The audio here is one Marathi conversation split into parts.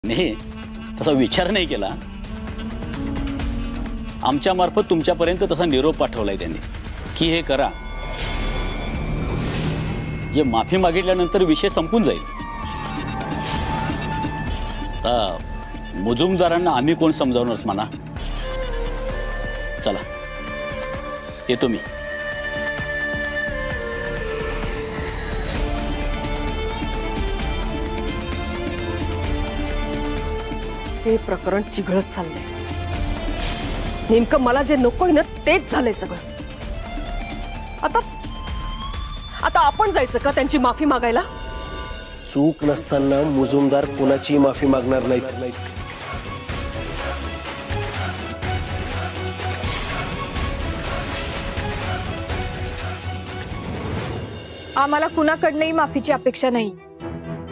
नाही तसा विचार नाही केला। आमच्या मार्फत तुमच्यापर्यंत तसा निरोप पाठवलाय त्यांनी की हे करा, जे माफी मागितल्यानंतर विषय संपून जाईल। मुजुमदारांना आम्ही कोण समजावणारच म्हणा। चला येतो मी। हे प्रकरण चिघळत चाललंय। नेमकं मला जे नकोय ना तेच झालंय सगळं। आता आपण जायचं का त्यांची माफी मागायला? चूक नसताना मुजुमदार कोणाची माफी मागणार नाहीत। आम्हाला कुणाकडनंही माफीची अपेक्षा नाही।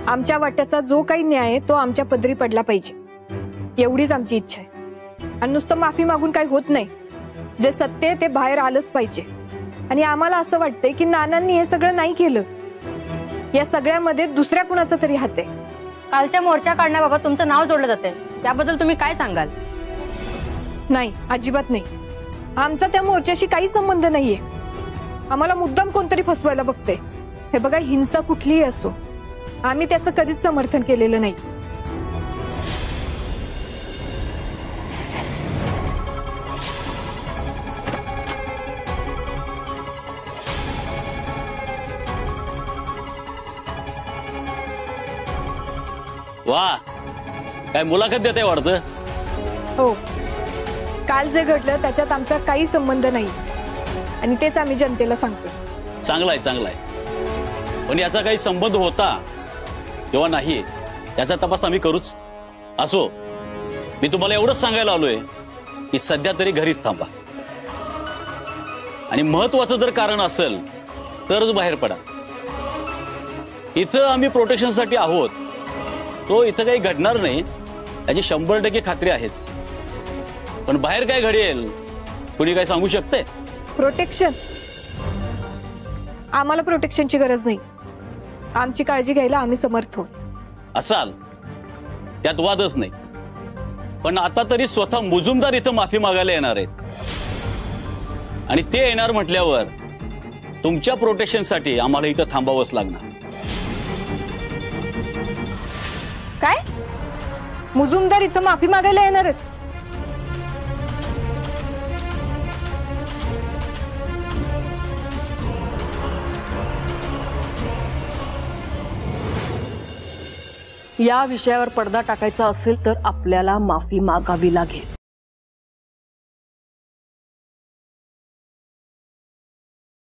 आमच्या वाट्याचा जो काही न्याय आहे तो आमच्या पदरी पडला पाहिजे, एवढीच आमची इच्छा आहे। आणि नुसतं माफी मागून काही होत नाही, जे सत्य आहे ते बाहेर आलंच पाहिजे। आणि आम्हाला असं वाटतंय की नानांनी हे सगळं नाही केलं, या सगळ्यामध्ये दुसऱ्या कुणाचा तरी हात आहे। कालच्या मोर्चा काढण्याबाबत तुमचं नाव जोडलं जाते, त्याबद्दल तुम्ही काय सांगाल? नाही, अजिबात नाही। आमचा त्या मोर्चाशी काही संबंध नाहीये। आम्हाला मुद्दाम कोणतरी फसवायला बघते। हे बघा, हिंसा कुठलीही असो, आम्ही त्याचं कधीच समर्थन केलेलं नाही। वा, काय मुलाखत देते वाटतं? हो, काल जे घडलं त्याच्यात आमचा काही संबंध नाही आणि तेच आम्ही जनतेला सांगतो। चांगलाय चांगलाय, पण याचा काही संबंध होता किंवा नाही याचा तपास आम्ही करूच। असो, मी तुम्हाला एवढंच सांगायला आलोय की सध्या तरी घरीच थांबा आणि महत्वाचं जर कारण असेल तरच बाहेर पडा। इथं आम्ही प्रोटेक्शनसाठी आहोत, तो इथं काही घडणार नाही याची 100% खात्री आहेच। पण बाहेर काय घडेल कुणी काय सांगू शकते? प्रोटेक्शन? आम्हाला प्रोटेक्शनची गरज नाही। आमची काळजी घ्यायला आम्ही समर्थ आहोत। असाल त्यात वादच नाही, पण आता तरी स्वतः मुजुमदार इथं माफी मागायला येणार आहेत आणि ते येणार म्हटल्यावर तुमच्या प्रोटेक्शनसाठी आम्हाला इथं थांबावंच लागणार। काय? मुजुमदार इथं माफी मागायला येणार आहेत? या विषयावर पडदा टाकायचा असेल तर आपल्याला माफी मागावी लागेल।